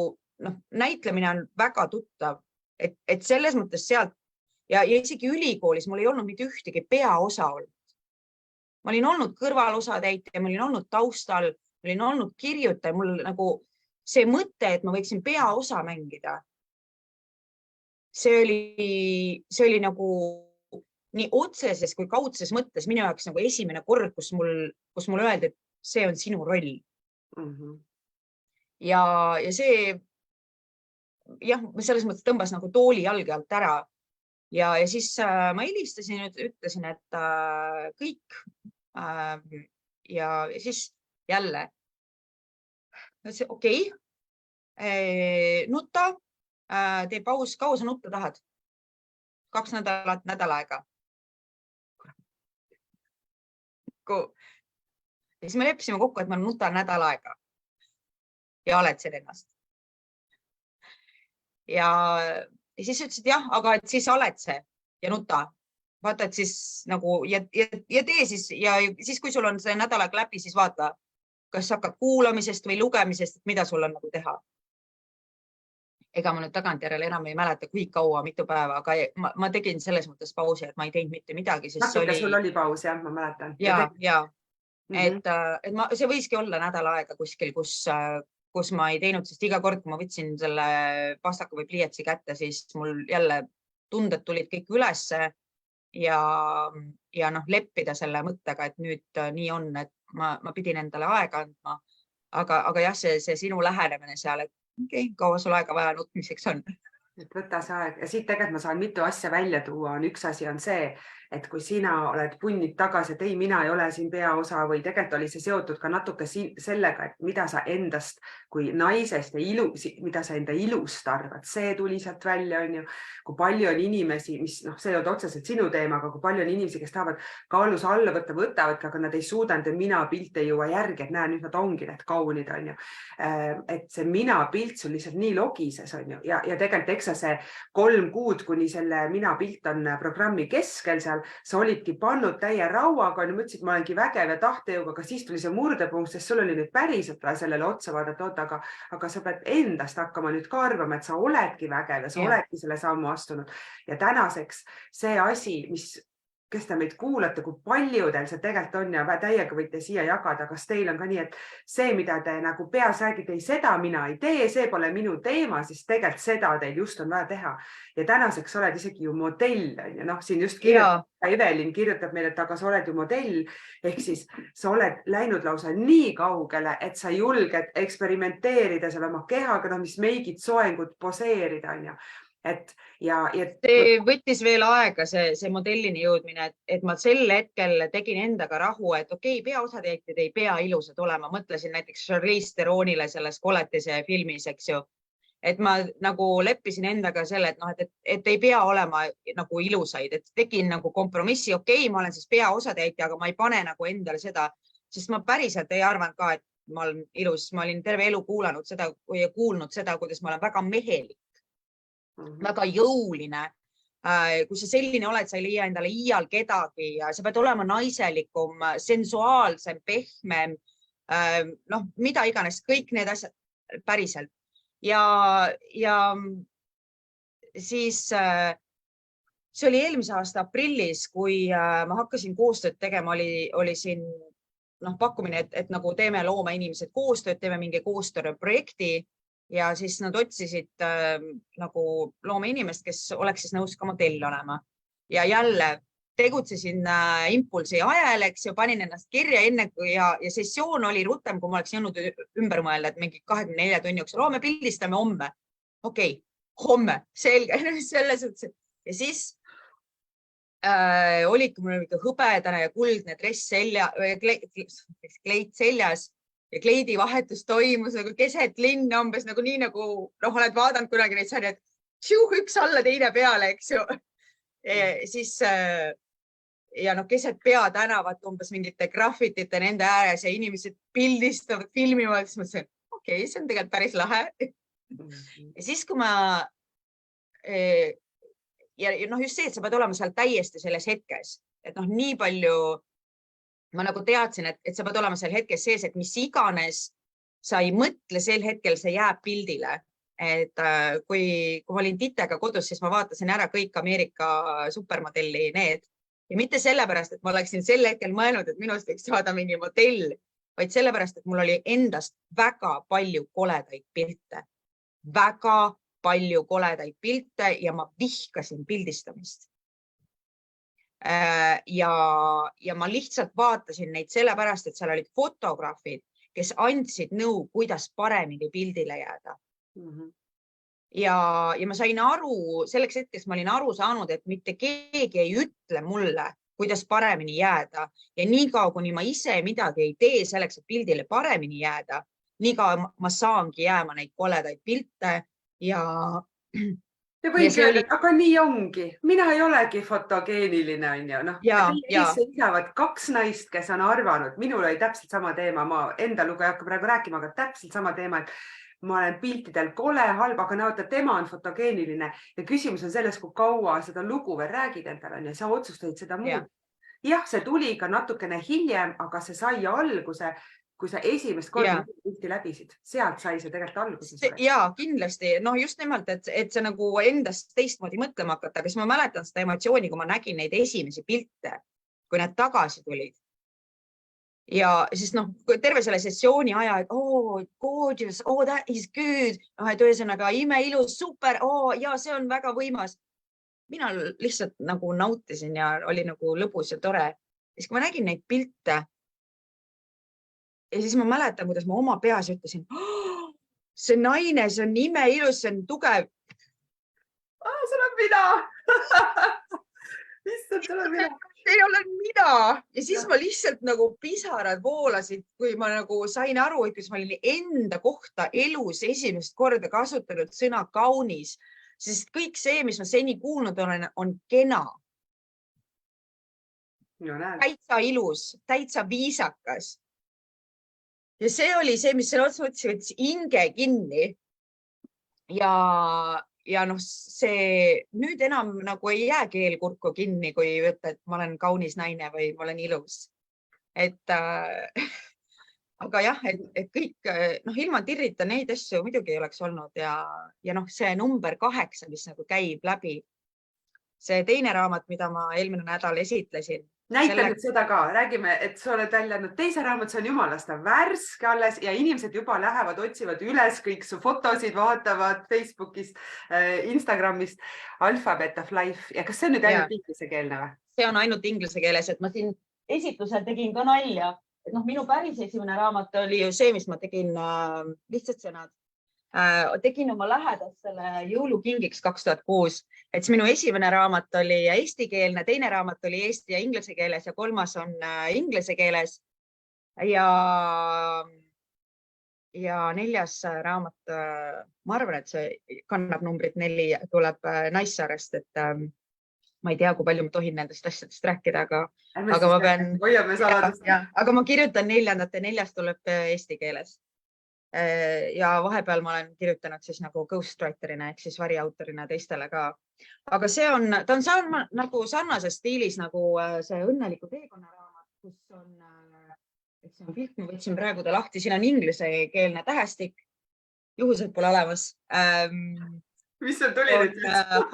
näitlemine on väga tuttav, et selles mõttes sealt ja isegi ülikoolis mul ei olnud mitte ühtegi peaosa olnud. Ma olin olnud kõrvalosatäitja, ma olin olnud taustal, ma olin olnud kirjutaja, mul nagu see mõte, et ma võiksin peaosa mängida. See oli nagu nii otseses kui kaudses mõttes minu jaoks nagu esimene kord, kus mul öeldi, et see on sinu roll. Ja see selles mõttes tõmbas nagu tooli jalge alt ära. Ja siis ma helistasin ja ütlesin, et kõik. Ja siis jälle. Okei. Nutta. Tee paus. Kaua sa nutta tahad? 2 nädal aega. Ja siis me leppisime kokku, et ma nutan nädal aega. Ja aletsen ennast. Ja siis ütlesid jah, aga et siis aletse ja nuta. Vaata, et siis nagu ja tee siis ja siis, kui sul on see nädal aeg läbi, siis vaata, kas hakkad kuulamisest või lugemisest, mida sul on nagu teha. Ega ma nüüd tagantjärele enam ei mäleta, kui kaua, mitu päeva, aga ma tegin selles mõttes pausi, et ma ei teinud mitte midagi. Natuke sul oli paus, jah, ma mäletan. Ja. Et see võiski olla nädal aega kuskil, kus ma ei teinud, sest iga kord, kui ma võtsin selle pastaka või pliiatsi kätte, siis mul jälle tunded tulid kõik ülesse ja leppida selle mõttega, et nüüd nii on, et ma pidin endale aega andma. Aga jah, see sinu lähenemine seal, et okei, kaua sul aega vaja nutmiseks on. et võta see aeg ja siit tegelikult ma saan mitu asja välja tuua. Üks asi on see, et kui sina oled punnid tagasi, et ei, mina ei ole siin peaosa või tegelikult oli see seotud ka natuke sellega, et mida sa endast kui naisest ja mida sa enda ilust arvad, see tuli sealt välja, on ju. Kui palju on inimesi, mis see ei olnud otseselt sinu teema, aga kui palju on inimesi, kes tahavad kaalus alla võtavadki, aga nad ei suuda enda mina pilte ei jõua järgi, et näe, nüüd nad ongi need kaunid, on ju. Et see mina pilt sul lihtsalt nii logises, on ju, ja tegelikult eks see 3 kuud, kuni selle mina pilt on programmi keskel seal, sa olidki pannud täie rauaga, ma ütlesin, et ma olengi vägev ja tahtejõuga, aga siis tuli see murdepunkt, sest sul oli nüüd päriselt vaja sellele otsa vaadata, aga sa pead endast hakkama nüüd ka arvama, et sa oledki vägev ja sa oledki selle sammu astunud. Ja tänaseks see asi, kes te meid kuulate, kui paljudel see tegelikult on ja täiega võite siia jagada, kas teil on ka nii, et see, mida te nagu peas räägite, ei, seda mina ei tee, see pole minu teema, siis tegelikult seda teil just on vaja teha. Ja tänaseks oled isegi ju modell, on ju, siin just Evelin kirjutab meile, et aga sa oled ju modell, ehk siis sa oled läinud lausa nii kaugele, et sa julged eksperimenteerida seal oma kehaga, mis meigid, soengud, poseerida, on ju. See võttis veel aega, see modellini jõudmine, et ma sel hetkel tegin endaga rahu, et okei, peaosatäitjad ei pea ilusad olema. Mõtlesin näiteks Charlize Theronile selles Koletise filmis, eks ju. Et ma nagu leppisin endaga selle, et ei pea olema nagu ilusaid, et tegin nagu kompromissi. Okei, ma olen siis peaosatäitja, aga ma ei pane nagu endale seda, sest ma päriselt ei arvanud ka, et ma olen ilus. Ma olin terve elu kuulnud seda, kuidas ma olen väga mehelik. Väga jõuline. Kui sa selline oled, sa ei leia endale iial kedagi ja sa pead olema naiselikum, sensuaalsem, pehmem, mida iganes, kõik need asjad päriselt. Ja siis see oli eelmise aasta aprillis, kui ma hakkasin koostööd tegema, oli siin pakkumine, et nagu teeme loomeinimesed koostööd, teeme mingi koostööprojekti. Ja siis nad otsisid nagu loomeinimest, kes oleks siis nõus ka modell olema. Ja jälle tegutsesin impulsi ajal, eks ju, panin ennast kirja enne ja sessioon oli rutem, kui ma oleks jõudnud ümber mõelda, et mingi 24 tunni jooksul, me pildistame homme. Okei, homme, selge. Selles suhtes. Ja siis olidki mul hõbedane ja kuldne dress kleit seljas. Ja kleidi vahetus toimus nagu keset linna, umbes nagu nii nagu oled vaadanud kunagi neid sarjad, üks alla teine peale, eks ju. Siis ja keset peatänavat umbes mingite graffitite nende ääres ja inimesed pildistavad, filmivad, siis mõtlesin, okei, see on tegelikult päris lahe. Ja siis, kui ma ja just see, et sa pead olema seal täiesti selles hetkes, et nii palju ma nagu teadsin, et sa pead olema seal hetkes sees, et mis iganes sa ei mõtle sel hetkel, see jääb pildile. Et kui ma olin Titega kodus, siis ma vaatasin ära kõik Ameerika supermodelli need. Ja mitte sellepärast, et ma oleksin sel hetkel mõelnud, et minust võiks saada mingi modell, vaid sellepärast, et mul oli endast väga palju koledaid pilte. Väga palju koledaid pilte ja ma vihkasin pildistamist. Ja ma lihtsalt vaatasin neid sellepärast, et seal olid fotograafid, kes andsid nõu, kuidas paremini pildile jääda. Ja ma sain aru, selleks hetkeks ma olin aru saanud, et mitte keegi ei ütle mulle, kuidas paremini jääda. Ja niikaua, kuni ma ise midagi ei tee selleks, et pildile paremini jääda, niikaua ma saangi jääma neid koledaid pilte ja Te võin öelda, aga nii ongi. Mina ei olegi fotogeeniline, on ju. Seisavad 2 naist, kes on arvanud. Minul oli täpselt sama teema. Ma enda lugu ei hakka praegu rääkima, aga täpselt sama teema, et ma olen piltidel kole, halb, aga näota, tema on fotogeeniline. Ja küsimus on selles, kui kaua seda lugu veel räägid endale, ja sa otsustasid seda muud. Jah, see tuli ka natukene hiljem, aga see sai alguse, kui sa esimest korda pilti läbisid. Sealt sai see tegelikult alguse. Jaa, kindlasti. Just nimelt, et see nagu endast teistmoodi mõtlema hakata, aga siis ma mäletan seda emotsiooni, kui ma nägin neid esimesi pilte, kui need tagasi tulid. Ja siis terve selle sessiooni aja, et gorgeous, that is good. Et ühesõnaga imeilus, super, ja see on väga võimas. Mina lihtsalt nagu nautisin ja oli nagu lõbus ja tore. Siis kui ma nägin neid pilte, ja siis ma mäletan, kuidas ma oma peas ütlesin, see naine, see on imeilus, see on tugev. see olen mina. Issand, see olen mina. Ei olen mina ja siis ma lihtsalt nagu pisarad voolasid, kui ma nagu sain aru, et ma olin enda kohta elus esimest korda kasutanud sõna kaunis, sest kõik see, mis ma seni kuulnud olen, on kena, täitsa ilus, täitsa viisakas. Ja see oli see, mis selle otsa võttis hinge kinni. Ja noh, see nüüd enam nagu ei jää keel kurku kinni, kui võtta, et ma olen kaunis naine või ma olen ilus. Aga jah, et kõik, noh, ilma tirrita neid asju muidugi ei oleks olnud ja noh, see number 8, mis nagu käib läbi. See teine raamat, mida ma eelmine nädal esitlesin. Näita nüüd seda ka, räägime, et sa oled välja andnud teise raamat, see on jumalasta värske alles ja inimesed juba lähevad, otsivad üles kõik su fotosid, vaatavad Facebookist, Instagramist, Alphabet of Life. Ja kas see on nüüd ainult inglesekeelne või? See on ainult inglise keeles, et ma siin esitlusel tegin ka nalja. Et noh, minu päris esimene raamat oli ju see, mis ma tegin lihtsalt sõnad. Tegin oma lähedastele jõulukingiks 2006, et minu esimene raamat oli eestikeelne, teine raamat oli eesti ja inglise keeles ja kolmas on inglise keeles. Ja neljas raamat, ma arvan, et see kannab numbrit 4, tuleb Naissaarest, et ma ei tea, kui palju ma tohin nendest asjadest rääkida, aga ma pean, aga ma kirjutan 4. ja 4. tuleb eesti keeles. Ja vahepeal ma olen kirjutanud siis nagu ghostwriterina ehk siis variautorina teistele ka. Aga ta on nagu sarnases stiilis nagu see Õnneliku teekonna raamat, kus on, see on pilt, ma võtsin praegu ta lahti, siin on ingliskeelne tähestik, juhused pole olemas. Mis on tuli nüüd? H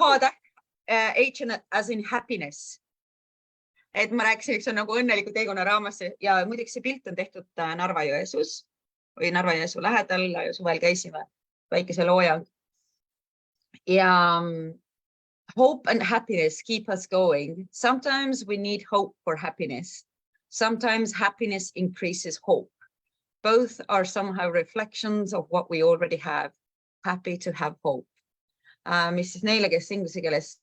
as in happiness. Et ma rääkisin, eks on nagu Õnneliku teekonna raamas ja muidugi see pilt on tehtud Narva-Jõesuus või Narva-Jõesuu lähedal ja suvel käisime väikese loojang. Ja hope and happiness keep us going. Sometimes we need hope for happiness. Sometimes happiness increases hope. Both are somehow reflections of what we already have. Happy to have hope. Mis siis neile, kes inglise keeles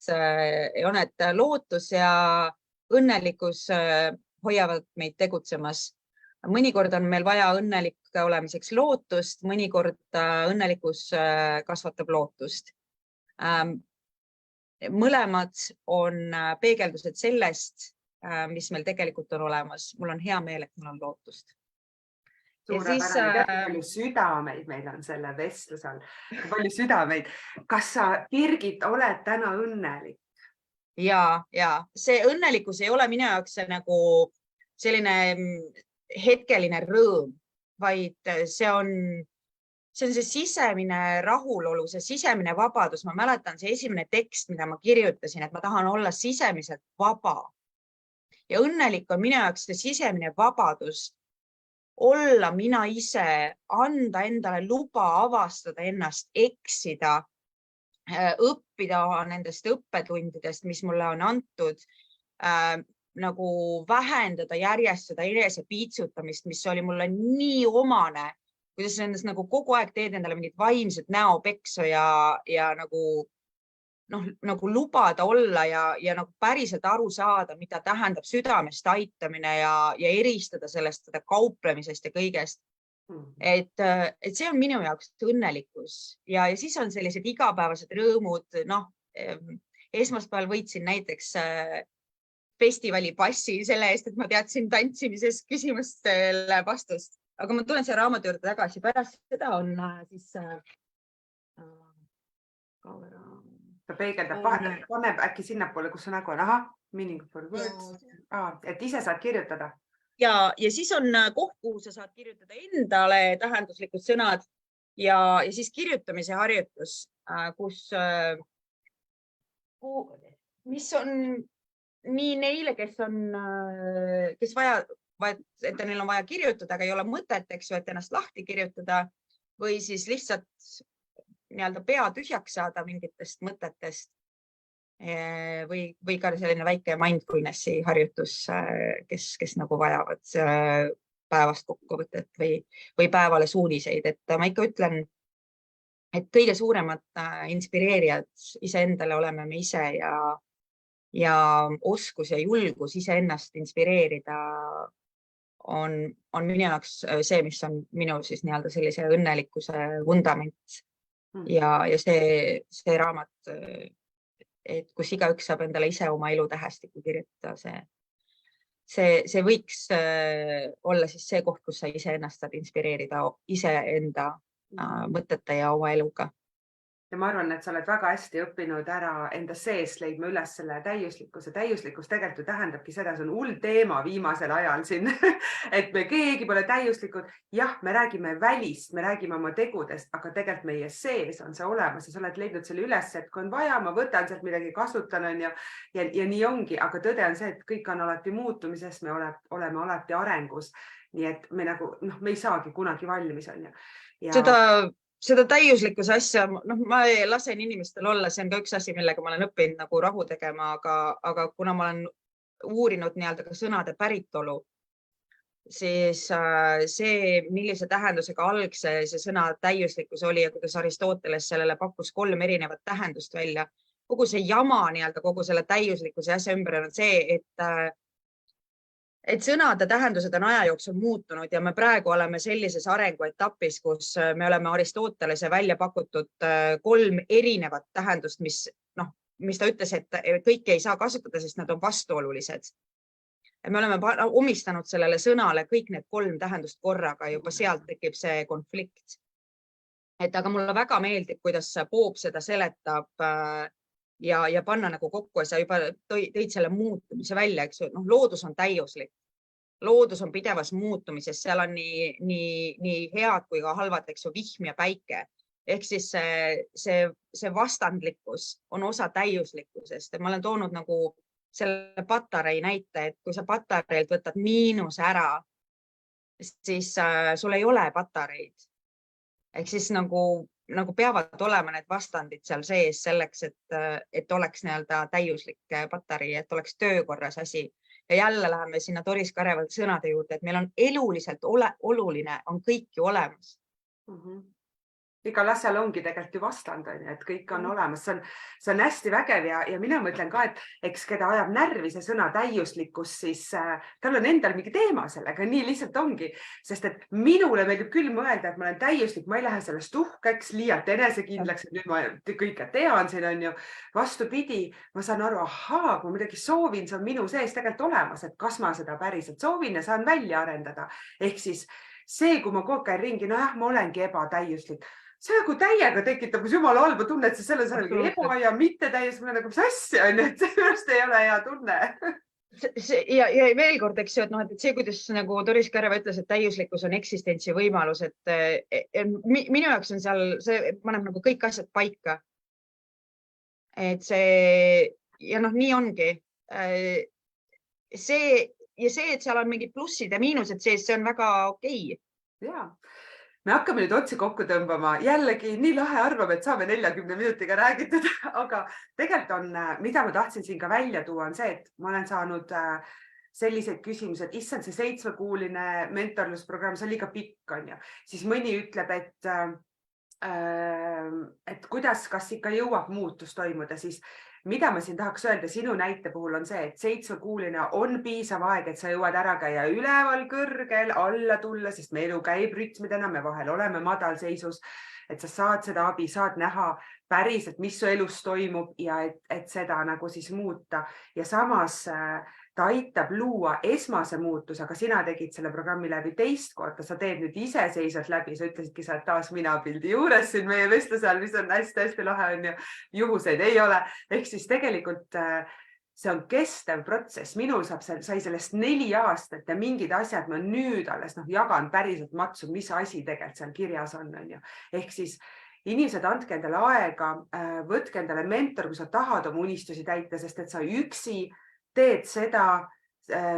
on, et lootus ja õnnelikkus hoiavad meid tegutsemas. Mõnikord on meil vaja õnnelik olemiseks lootust, mõnikord õnnelikkus kasvatab lootust. Mõlemad on peegeldused sellest, mis meil tegelikult on olemas. Mul on hea meel, et mul on lootust. Suurepärane, palju südameid meil on selle vestlusel. Palju südameid. Kas sa, Birgit, oled täna õnnelik? Ja see õnnelikkus ei ole minu jaoks nagu selline hetkeline rõõm, vaid see on see sisemine rahulolu, see sisemine vabadus. Ma mäletan see esimene tekst, mida ma kirjutasin, et ma tahan olla sisemiselt vaba. Ja õnnelik on minu jaoks see sisemine vabadus olla mina ise, anda endale luba avastada ennast, eksida, õppida nendest õppetundidest, mis mulle on antud, nagu vähendada järjest seda enese piitsutamist, mis oli mulle nii omane, kuidas nendest nagu kogu aeg teed endale mingit vaimset näopeksu ja nagu lubada olla ja nagu päriselt aru saada, mida tähendab südamest aitamine ja eristada sellest seda kauplemisest ja kõigest. Et see on minu jaoks õnnelikkus ja siis on sellised igapäevased rõõmud. Esmaspäeval võitsin näiteks festivali passi selle eest, et ma teadsin tantsimises küsimustele vastust. Aga ma tulen selle raamatu juurde tagasi. Pärast seda on siis ta peegeldab, paneb äkki sinnapoole, kus on nägu on. Aha, meaning for words. Et ise saad kirjutada. Ja siis on koht, kuhu sa saad kirjutada endale tähenduslikud sõnad ja siis kirjutamise harjutus, mis on nii neile, kes vaja, et neil on vaja kirjutada, aga ei ole mõtet, eks ju, et ennast lahti kirjutada või siis lihtsalt nii-öelda pea tühjaks saada mingitest mõtetest või ka selline väike mindfulnessi harjutus, kes nagu vajavad päevast kokkuvõtet või päevale suuniseid. Et ma ikka ütlen, et kõige suuremad inspireerijad iseendale oleme me ise ja oskus ja julgus iseennast inspireerida on minu jaoks see, mis on minu siis nii-öelda sellise õnnelikkuse vundament ja see raamat, et kus igaüks saab endale ise oma elu tähestikku kirjutada, see võiks olla siis see koht, kus sa iseennast saad inspireerida iseenda mõtete ja oma eluga. Ja ma arvan, et sa oled väga hästi õppinud ära enda sees leidma üles selle täiuslikkuse. Täiuslikkus tegelikult tähendabki seda, see on hull teema viimasel ajal siin, et me keegi pole täiuslikud. Jah, me räägime välist, me räägime oma tegudest, aga tegelikult meie sees on see olemas ja sa oled leidnud selle üles, et kui on vaja, ma võtan sealt midagi, kasutan ja nii ongi, aga tõde on see, et kõik on alati muutumises, me oleme alati arengus. Nii et me me ei saagi kunagi valmis, on ju. Seda täiuslikkuse asja, ma lasen inimestel olla, see on ka üks asi, millega ma olen õppinud nagu rahu tegema, aga kuna ma olen uurinud nii-öelda ka sõnade päritolu, siis see, millise tähendusega algse see sõna täiuslikkus oli ja kuidas Aristoteles sellele pakkus 3 erinevat tähendust välja, kogu see jama nii-öelda kogu selle täiuslikkuse asja ümber on see, et sõnade tähendused on aja jooksul muutunud ja me praegu oleme sellises arenguetapis, kus me oleme Aristotelese välja pakutud 3 erinevat tähendust, mis ta ütles, et kõiki ei saa kasutada, sest nad on vastuolulised. Me oleme omistanud sellele sõnale kõik need 3 tähendust korraga, juba sealt tekib see konflikt. Aga mulle väga meeldib, kuidas Bob seda seletab ja panna nagu kokku ja sa juba tõid selle muutumise välja, eks ju. Loodus on täiuslik. Loodus on pidevas muutumises, seal on nii head kui ka halvad, eks ju, vihm ja päike. Ehk siis see vastandlikkus on osa täiuslikkusest. Ma olen toonud nagu selle patarei näite, et kui sa patareilt võtad miinuse ära, siis sul ei ole patareid. Ehk siis nagu peavad olema need vastandid seal sees selleks, et oleks nii-öelda täiuslik patarei, et oleks töökorras asi. Ja jälle läheme sinna Doris Karevalt sõnade juurde, et meil on eluliselt oluline, on kõik ju olemas. Igal asjal ongi tegelikult ju vastand, et kõik on olemas. See on hästi vägev ja mina mõtlen ka, et eks keda ajab närvi see sõna täiuslikkus, siis tal on endal mingi teema sellega, nii lihtsalt ongi. Sest et minule meeldib küll mõelda, et ma olen täiuslik, ma ei lähe sellest uhkeks, liialt enesekindlaks, et nüüd ma kõike tean siin on ju. Vastupidi, ma saan aru, ahaa, kui ma midagi soovin, see on minu sees tegelikult olemas, et kas ma seda päriselt soovin ja saan välja arendada. Ehk siis see, kui ma kogu aeg ringi, jah, ma olengi ebatäiuslik. See kui täiega tekitab, kus jumala halba tunne, et see selles on eba ja mitte täies, mul on nagu mis asja on, et sellest ei ole hea tunne. Ja veel kord, eks ju, et see, kuidas nagu Doris Kareva ütles, et täiuslikkus on eksistentsi võimalus, et minu jaoks on seal, see paneb nagu kõik asjad paika. Et see, ja nii ongi. See, et seal on mingid plussid ja miinused sees, see on väga okei. Jaa. Me hakkame nüüd otsi kokku tõmbama. Jällegi nii lahe arvab, et saame 40 minutiga räägitud, aga tegelikult on, mida ma tahtsin siin ka välja tuua, on see, et ma olen saanud sellised küsimused, issand see 7-kuuline mentorlusprogramm, see on liiga pikk on ju. Siis mõni ütleb, et kuidas, kas ikka jõuab muutus toimuda, siis mida ma siin tahaks öelda sinu näite puhul on see, et 7-kuuline on piisav aeg, et sa jõuad ära käia üleval kõrgel, alla tulla, sest me elu käib rütmidena, me vahel oleme madalseisus, et sa saad seda abi, saad näha päriselt, mis su elus toimub ja et seda nagu siis muuta. Ja samas ta aitab luua esmase muutuse, aga sina tegid selle programmi läbi teist korda, sa teed nüüd iseseisvalt läbi, sa ütlesidki, sa oled taas minapildi juures siin meie vestluse all, mis on hästi-hästi lahe on ju, juhuseid ei ole. Ehk siis tegelikult see on kestev protsess, minul sai sellest 4 aastat ja mingid asjad ma nüüd alles jagan päriselt matsu, mis asi tegelikult seal kirjas on ju. Ehk siis inimesed, andke endale aega, võtke endale mentor, kui sa tahad oma unistusi täita, sest et sa üksi teed seda,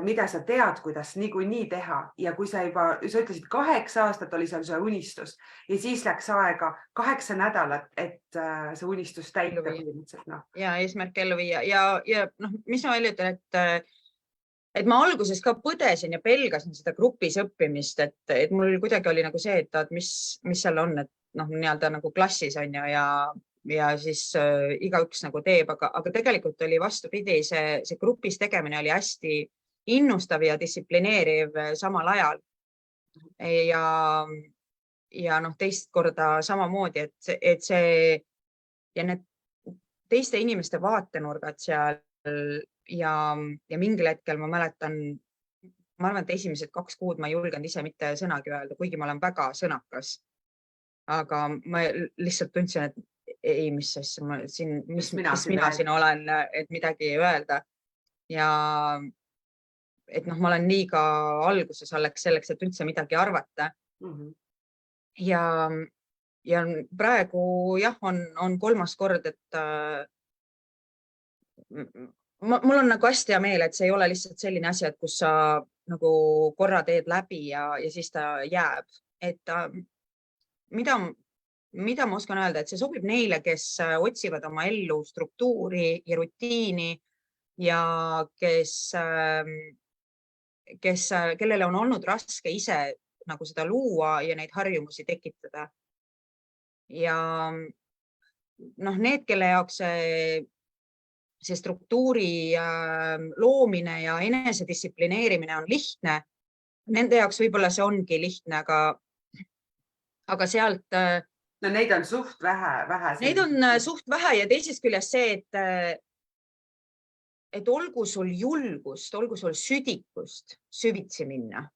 mida sa tead, kuidas niikuinii teha. Ja kui sa ütlesid 8 aastat oli seal see unistus ja siis läks aega 8 nädalat, et see unistus täita. Ja eesmärk ellu viia. Ja mis ma veel ütlen, et ma alguses ka põdesin ja pelgasin seda grupis õppimist, et mul kuidagi oli nagu see, et mis seal on, nii-öelda nagu klassis on ju ja siis igaüks nagu teeb, aga tegelikult oli vastupidi, see grupis tegemine oli hästi innustav ja distsiplineeriv samal ajal. Ja teist korda samamoodi, et see ja need teiste inimeste vaatenurgad seal ja mingil hetkel ma mäletan, ma arvan, et esimesed 2 kuud ma ei julgenud ise mitte sõnagi öelda, kuigi ma olen väga sõnakas. Aga ma lihtsalt tundsin, et ei, mis mina siin olen, et midagi öelda. Ja et ma olen nii ka alguses selleks, et üldse midagi arvata. Ja praegu jah, on 3. kord, et mul on nagu hästi hea meel, et see ei ole lihtsalt selline asi, et kus sa nagu korra teed läbi ja siis ta jääb. Et mida ma oskan öelda, et see sobib neile, kes otsivad oma ellu struktuuri ja rutiini ja kellele on olnud raske ise nagu seda luua ja neid harjumusi tekitada. Ja need, kelle jaoks see struktuuri loomine ja enesedistsiplineerimine on lihtne, nende jaoks võib-olla see ongi lihtne, aga sealt... No neid on suht vähe. Neid on suht vähe ja teisest küljest see, et olgu sul julgust, olgu sul südikust süvitsi minna.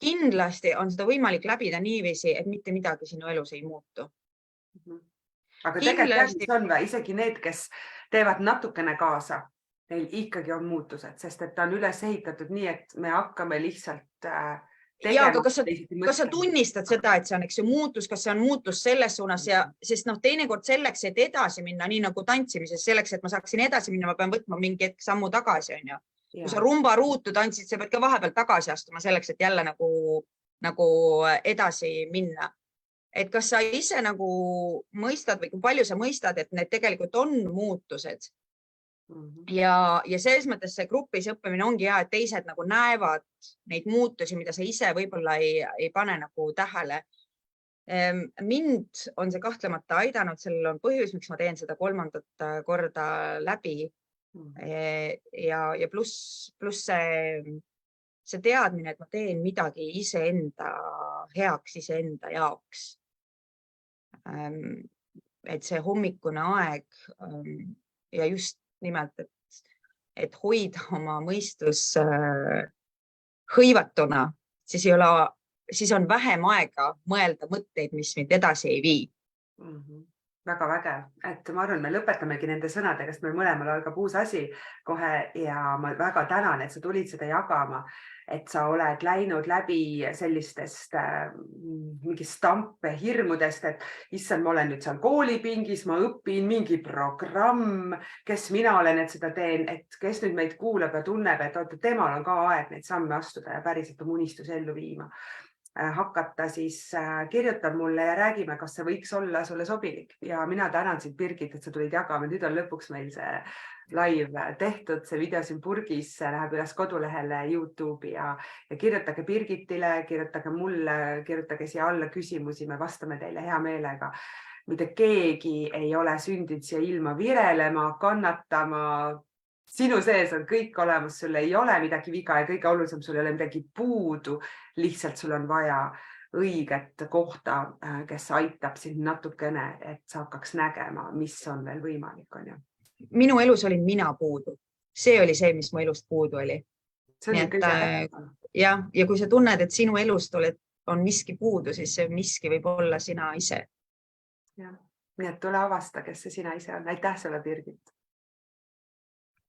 Kindlasti on seda võimalik läbida niiviisi, et mitte midagi sinu elus ei muutu. Aga tegelikult on isegi need, kes teevad natukene kaasa, neil ikkagi on muutused, sest et ta on üles ehitatud nii, et me hakkame lihtsalt tegema. Ja, aga kas sa tunnistad seda, et see on muutus, kas see on muutus selles suunas sest teinekord selleks, et edasi minna, nii nagu tantsimises, selleks, et ma saaksin edasi minna, ma pean võtma mingi hetk sammu tagasi, on ju. Kui sa rumba ruutu tantsid, sa pead ka vahepeal tagasi astuma selleks, et jälle nagu edasi minna. Et kas sa ise nagu mõistad või kui palju sa mõistad, et need tegelikult on muutused. Ja selles mõttes see grupis õppimine ongi hea, et teised nagu näevad neid muutusi, mida sa ise võib-olla ei pane nagu tähele. Mind on see kahtlemata aidanud, sellel on põhjus, miks ma teen seda 3. korda läbi. Ja pluss see teadmine, et ma teen midagi iseenda heaks, iseenda jaoks. Et see hommikune aeg ja just nimelt, et hoida oma mõistus hõivatuna, siis on vähem aega mõelda mõtteid, mis mind edasi ei vii. Väga vägev, et ma arvan, me lõpetamegi nende sõnadega, sest meil mõlemal algab uus asi kohe ja ma väga tänan, et sa tulid seda jagama, et sa oled läinud läbi sellistest mingist stampe hirmudest, et issand, ma olen nüüd seal koolipingis, ma õpin mingi programm, kes mina olen, et seda teen, et kes nüüd meid kuulab ja tunneb, et temal on ka aeg neid samme astuda ja päriselt oma unistusi ellu viima. Hakata siis kirjutab mulle ja räägime, kas see võiks olla sulle sobilik. Ja mina tänan sind, Birgit, et sa tulid jagama. Nüüd on lõpuks meil see live tehtud, see video siin purgis läheb üles kodulehele YouTube'i ja kirjutage Birgitile, kirjutage mulle, kirjutage siia alla küsimusi, me vastame teile hea meelega. Mitte keegi ei ole sündinud siia ilma virelema, kannatama. Sinu sees on kõik olemas, sul ei ole midagi viga ja kõige olulisem, sul ei ole midagi puudu, lihtsalt sul on vaja õiget kohta, kes aitab sind natukene, et sa hakkaks nägema, mis on veel võimalik. On ju? Minu elus olin mina puudu. See oli see, mis mu elust puudu oli. Ja kui sa tunned, et sinu elust on miski puudu, siis see miski võib olla sina ise. Nii et tule avasta, kes see sina ise on. Aitäh sulle, Birgit!